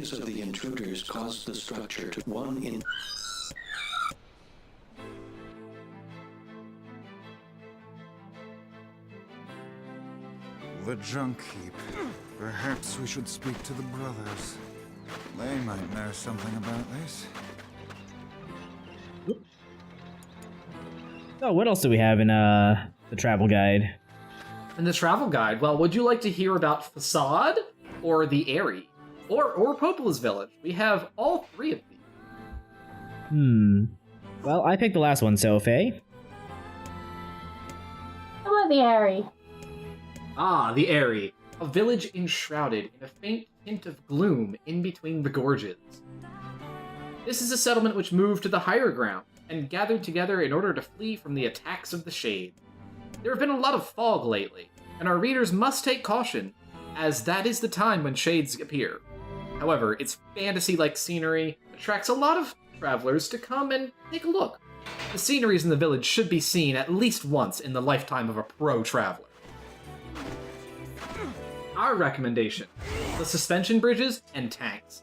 noise of the intruders caused the structure to one in... The junk heap. Perhaps we should speak to the brothers. They might know something about this. Oh, what else do we have in the travel guide? In the travel guide, well, would you like to hear about Facade or the Airy? Or Popola's Village? We have all three of these. Well, I picked the last one, so Faye? How about the Airy? Ah, the Airy. A village enshrouded in a faint hint of gloom in between the gorges. This is a settlement which moved to the higher ground and gathered together in order to flee from the attacks of the Shade. There have been a lot of fog lately, and our readers must take caution, as that is the time when shades appear. However, its fantasy-like scenery attracts a lot of travelers to come and take a look. The sceneries in the village should be seen at least once in the lifetime of a pro traveler. Our recommendation: the suspension bridges and tanks.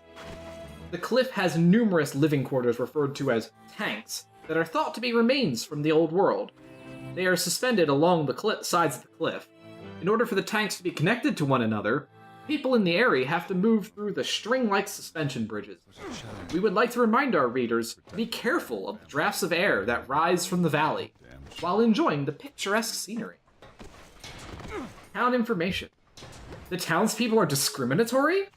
The cliff has numerous living quarters referred to as tanks that are thought to be remains from the old world. They are suspended along the sides of the cliff. In order for the tanks to be connected to one another, people in the area have to move through the string-like suspension bridges. We would like to remind our readers to be careful of the drafts of air that rise from the valley, while enjoying the picturesque scenery. Town information. The townspeople are discriminatory?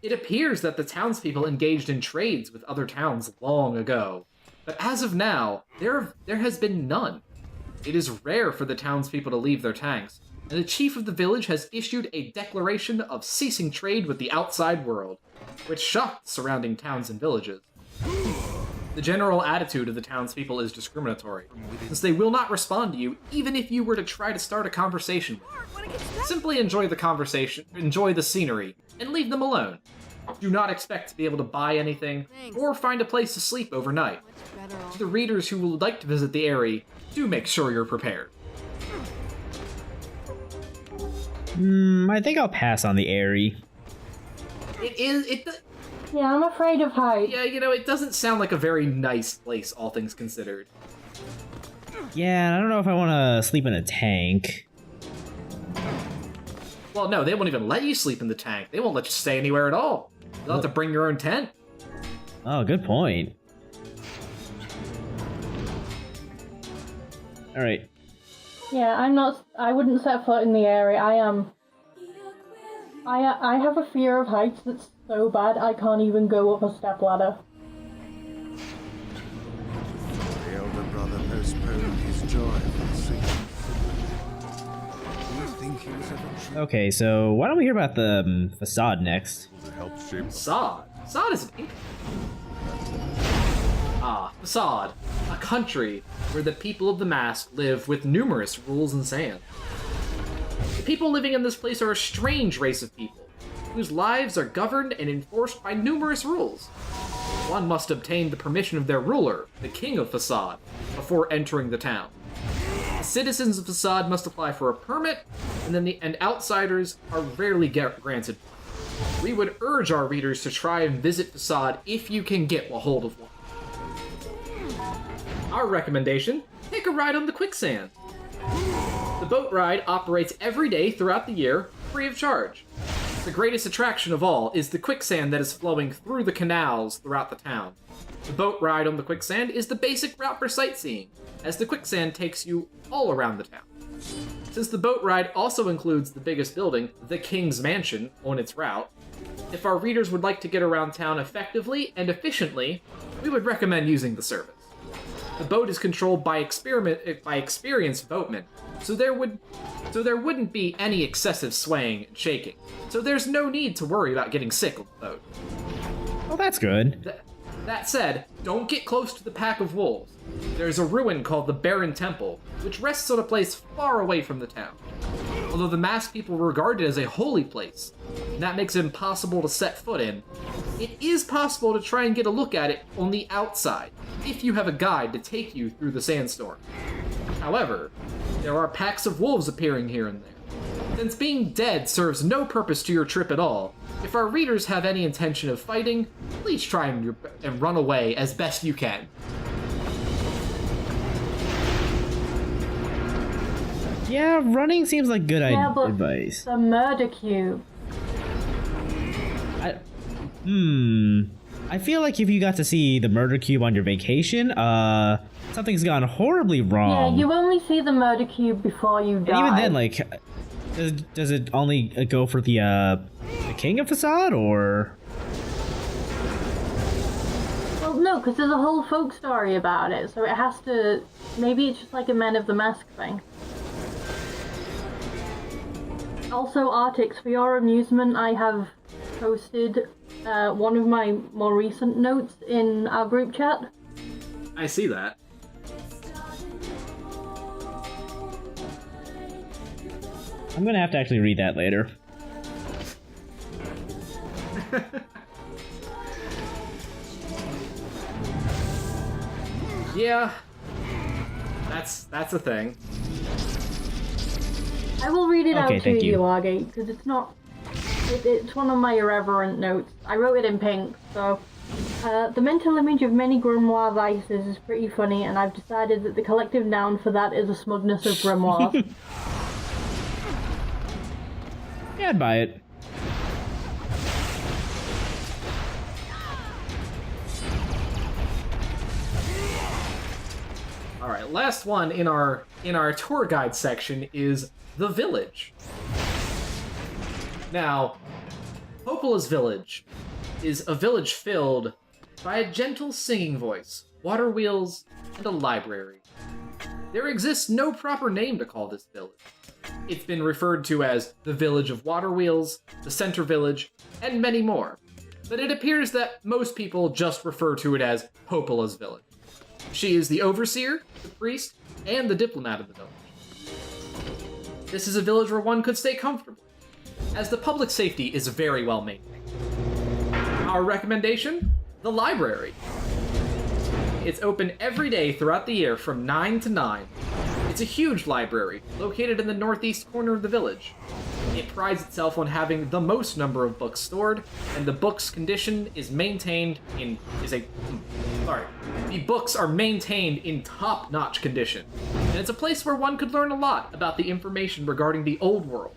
It appears that the townspeople engaged in trades with other towns long ago, but as of now, there has been none. It is rare for the townspeople to leave their tanks, and the chief of the village has issued a declaration of ceasing trade with the outside world, which shocked surrounding towns and villages. The general attitude of the townspeople is discriminatory, since they will not respond to you even if you were to try to start a conversation with them. Simply enjoy the conversation, enjoy the scenery, and leave them alone. Do not expect to be able to buy anything, or find a place to sleep overnight. To the readers who would like to visit the area, do make sure you're prepared. I think I'll pass on the Airy. Yeah, I'm afraid of heights. Yeah, it doesn't sound like a very nice place, all things considered. Yeah, I don't know if I want to sleep in a tank. Well, no, they won't even let you sleep in the tank. They won't let you stay anywhere at all. You'll have to bring your own tent. Oh, good point. Alright. Yeah, I wouldn't set foot in the area. I have a fear of heights that's so bad I can't even go up a stepladder. The elder brother postponed his joy for the sick. Do you think he was ever true? Okay, so why don't we hear about the facade next? Facade? Facade is an Facade. A country where the people of the Mask live with numerous rules and sands. The people living in this place are a strange race of people, whose lives are governed and enforced by numerous rules. One must obtain the permission of their ruler, the King of Facade, before entering the town. The citizens of Facade must apply for a permit, and outsiders are rarely granted. We would urge our readers to try and visit Facade if you can get a hold of one. Our recommendation: take a ride on the quicksand. The boat ride operates every day throughout the year, free of charge. The greatest attraction of all is the quicksand that is flowing through the canals throughout the town. The boat ride on the quicksand is the basic route for sightseeing, as the quicksand takes you all around the town. Since the boat ride also includes the biggest building, the King's Mansion, on its route, if our readers would like to get around town effectively and efficiently, we would recommend using the service. The boat is controlled by experienced boatmen, so there wouldn't be any excessive swaying and shaking, so there's no need to worry about getting sick on the boat. Oh, that's good. That said, don't get close to the pack of wolves. There's a ruin called the Barren Temple, which rests on a place far away from the town. Although the Masked people regard it as a holy place, and that makes it impossible to set foot in, it is possible to try and get a look at it on the outside, if you have a guide to take you through the sandstorm. However, there are packs of wolves appearing here and there. Since being dead serves no purpose to your trip at all, If our readers have any intention of fighting, please try and run away as best you can. Yeah, running seems like good but advice. the murder cube. I feel like if you got to see the murder cube on your vacation, something's gone horribly wrong. Yeah, you only see the murder cube before you die. And even then, like, does it only go for the king of Facade, or? Well, no, because there's a whole folk story about it, so it has to... Maybe it's just like a Men of the Mask thing. Also, Artix, for your amusement, I have posted one of my more recent notes in our group chat. I see that. I'm gonna have to actually read that later. Yeah, that's a thing. I will read it out to thank you. Argate, because it's not... It's one of my irreverent notes. I wrote it in pink, so... the mental image of many grimoire vices is pretty funny, and I've decided that the collective noun for that is a smugness of grimoire. Yeah, I'd buy it. Alright, last one in our tour guide section is the village. Now, Popola's village is a village filled by a gentle singing voice, water wheels, and a library. There exists no proper name to call this village. It's been referred to as the Village of Water Wheels, the Center Village, and many more. But it appears that most people just refer to it as Popola's village. She is the overseer, the priest, and the diplomat of the village. This is a village where one could stay comfortably, as the public safety is very well maintained. Our recommendation? The library. It's open every day throughout the year from 9 to 9. It's a huge library, located in the northeast corner of the village. It prides itself on having the most number of books stored, and the books' condition is maintained in... The books are maintained in top-notch condition, and it's a place where one could learn a lot about the information regarding the old world.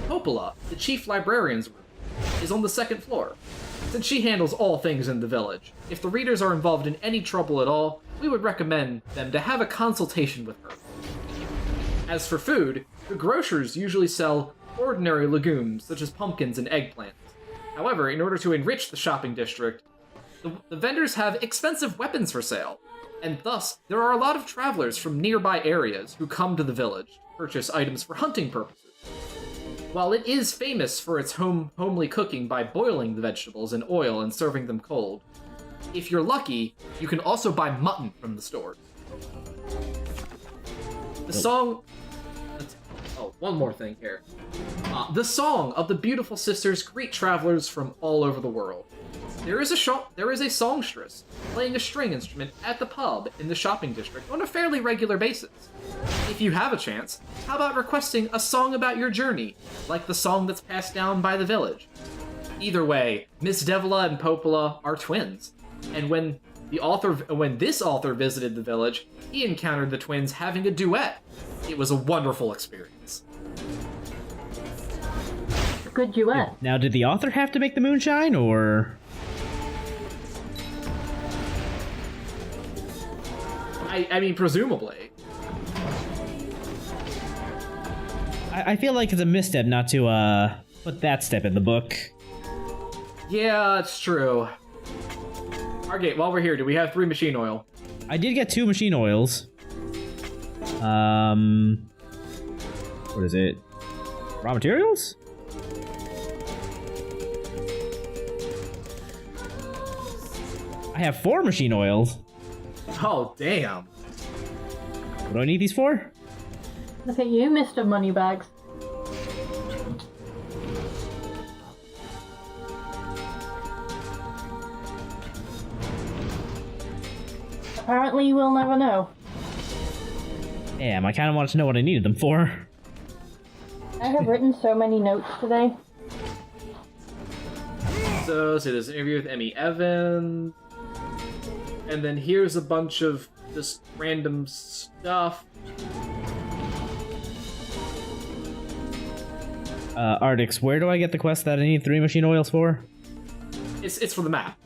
Popola, the chief librarian's room, is on the second floor, since she handles all things in the village. If the readers are involved in any trouble at all, we would recommend them to have a consultation with her. As for food, the grocers usually sell ordinary legumes, such as pumpkins and eggplants. However, in order to enrich the shopping district, the vendors have expensive weapons for sale, and thus there are a lot of travelers from nearby areas who come to the village to purchase items for hunting purposes. While it is famous for its homely cooking by boiling the vegetables in oil and serving them cold, if you're lucky, you can also buy mutton from the stores. The song... Oh, one more thing here. The song of the beautiful sisters greet travelers from all over the world. There is a songstress playing a string instrument at the pub in the shopping district on a fairly regular basis. If you have a chance, how about requesting a song about your journey, like the song that's passed down by the village? Either way, Miss Devila and Popola are twins, and when this author visited the village, he encountered the twins having a duet. It was a wonderful experience. Good duet. Now, did the author have to make the moonshine, or? I mean, presumably. I feel like it's a misstep not to put that step in the book. Yeah, it's true. Argate, while we're here, do we have 3 machine oil? I did get 2 machine oils. What is it? Raw materials? I have 4 machine oils. Oh, damn. What do I need these for? Look at you, Mr. Moneybags. Apparently, we'll never know. Damn, I kind of wanted to know what I needed them for. I have written so many notes today. So there's an interview with Emmy Evans. And then here's a bunch of just random stuff. Ardix, where do I get the quest that I need 3 machine oils for? It's for the map.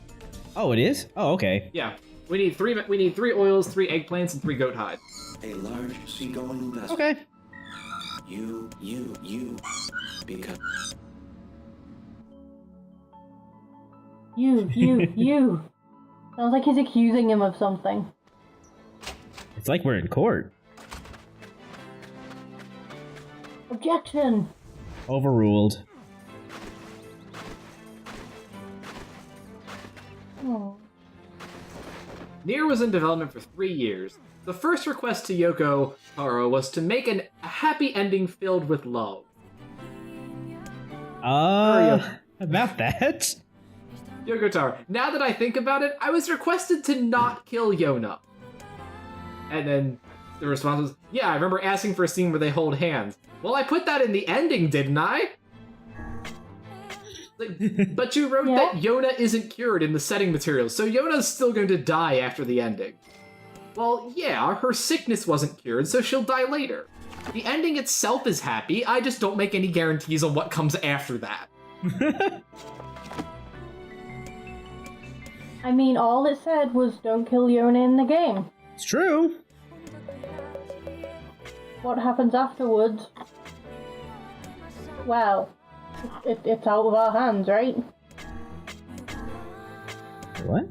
Oh, it is? Oh, okay. Yeah. We need 3 oils, 3 eggplants, and 3 goat hide. A large seagoing vessel. Okay. You, because You. Sounds like he's accusing him of something. It's like we're in court. Objection! Overruled. Oh. NieR was in development for 3 years. The first request to Yoko Taro was to make a happy ending filled with love. About that? Yoko Taro, now that I think about it, I was requested to not kill Yona. And then the response was, yeah, I remember asking for a scene where they hold hands. Well, I put that in the ending, didn't I? Like, but you wrote that Yona isn't cured in the setting materials, so Yona's still going to die after the ending. Well, yeah, her sickness wasn't cured, so she'll die later. The ending itself is happy, I just don't make any guarantees on what comes after that. I mean, all it said was don't kill Yona in the game. It's true. What happens afterwards? Well, it's out of our hands, right? What?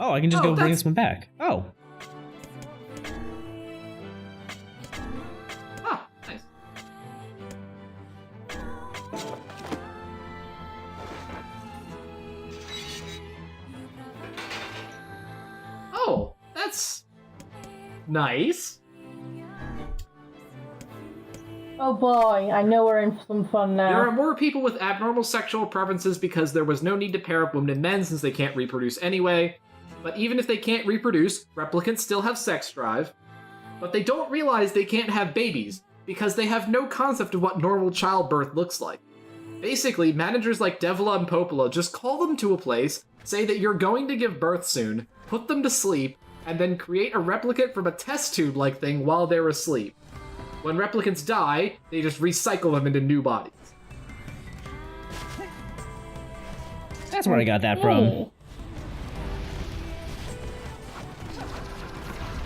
Oh, I can just go bring this one back. Oh. Ah, nice. Oh, that's nice. Oh boy, I know we're in for some fun now. There are more people with abnormal sexual preferences because there was no need to pair up women and men since they can't reproduce anyway. But even if they can't reproduce, replicants still have sex drive. But they don't realize they can't have babies because they have no concept of what normal childbirth looks like. Basically, managers like Devla and Popola just call them to a place, say that you're going to give birth soon, put them to sleep, and then create a replicant from a test tube-like thing while they're asleep. When replicants die, they just recycle them into new bodies. That's where I got that from.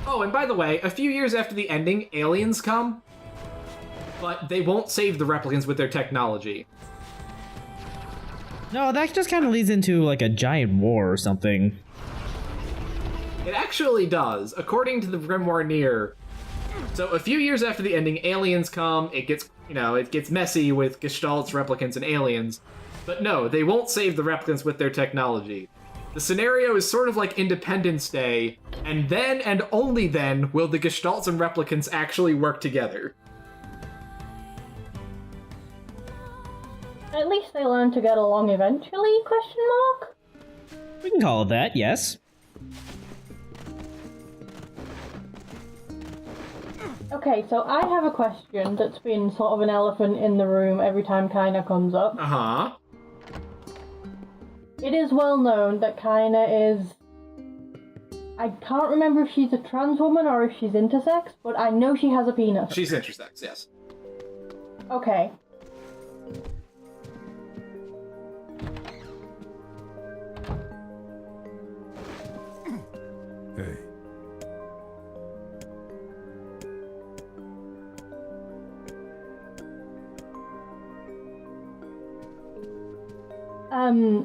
Oh, and by the way, a few years after the ending, aliens come, but they won't save the replicants with their technology. No, that just kind of leads into like a giant war or something. It actually does, according to the grimoire NieR. So a few years after the ending, aliens come, it gets messy with gestalts, replicants, and aliens. But no, they won't save the replicants with their technology. The scenario is sort of like Independence Day, and then and only then will the gestalts and replicants actually work together. At least they learn to get along eventually, question mark? We can call it that, yes. Okay, so I have a question that's been sort of an elephant in the room every time Kaina comes up. Uh-huh. It is well known that Kaina is... I can't remember if she's a trans woman or if she's intersex, but I know she has a penis. She's intersex, yes. Okay. Hey.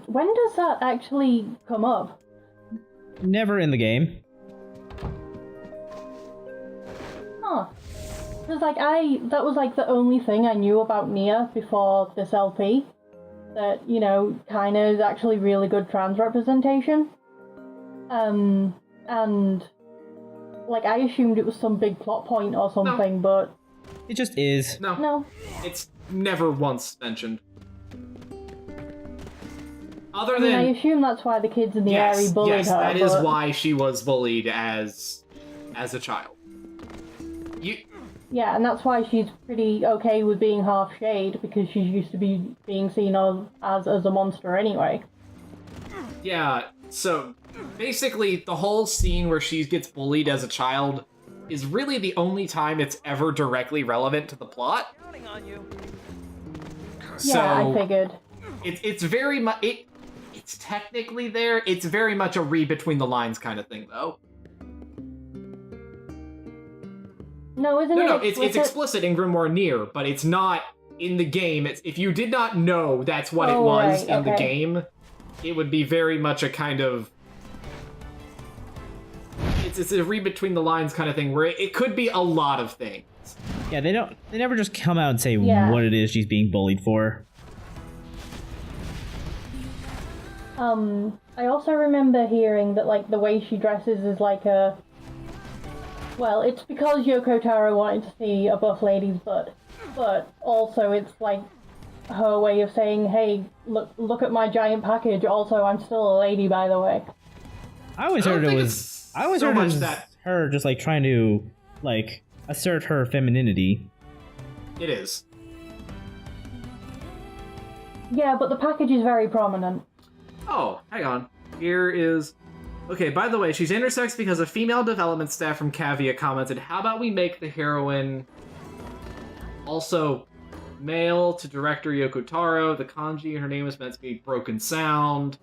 When does that actually come up? Never in the game. Huh. Because, that was, the only thing I knew about NieR before this LP. That, Kaina is actually really good trans representation. And, I assumed it was some big plot point or something, but... It just is. No. It's never once mentioned. Other I than... I assume that's why the kids in the area bullied her. That is why she was bullied as a child. Yeah, and that's why she's pretty okay with being half shade, because she's used to being seen as a monster anyway. Yeah, so basically the whole scene where she gets bullied as a child is really the only time it's ever directly relevant to the plot. So, Yeah, I figured. It's very much it's technically there. It's very much a read between the lines kind of thing, though. No, isn't it? No, explicit? it's explicit in Grimoire NieR, but it's not in the game. It's if you did not know that's what it Oh, was right, in the okay. game, it would be very much a kind of it's a read between the lines kind of thing where it could be a lot of things. Yeah, they never just come out and say Yeah. what it is she's being bullied for. I also remember hearing that, like, the way she dresses is like a... Well, it's because Yoko Taro wanted to see a buff lady's butt, but also it's like her way of saying, hey, look at my giant package, also I'm still a lady, by the way. I always I don't heard it think was. it's I always so heard it much was that- her just like trying to like assert her femininity. It is. Yeah, but the package is very prominent. Oh, hang on. Here is... Okay, by the way, she's intersex because a female development staff from Cavia commented, how about we make the heroine also male to director Yoko Taro? The kanji in her name is meant to be Broken Sound.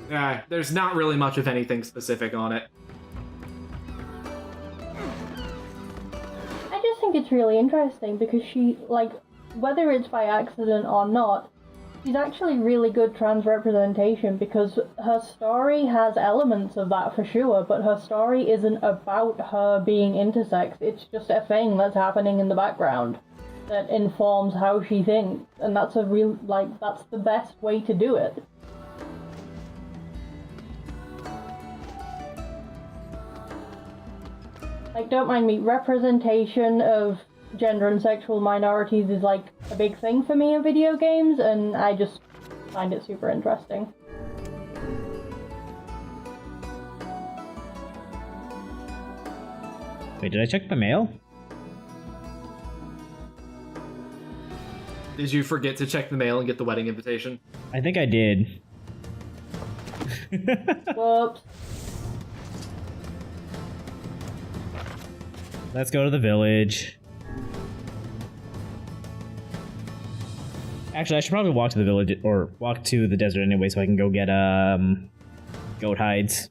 There's not really much of anything specific on it. I just think it's really interesting because she, like, whether it's by accident or not, she's actually really good trans representation because her story has elements of that for sure, but her story isn't about her being intersex. It's just a thing that's happening in the background that informs how she thinks, and that's that's the best way to do it. Like, don't mind me, representation of gender and sexual minorities is like a big thing for me in video games, and I just find it super interesting. Wait, did I check the mail? Did you forget to check the mail and get the wedding invitation? I think I did. Whoops. Let's go to the village. Actually, I should probably walk to the village or walk to the desert anyway so I can go get goat hides.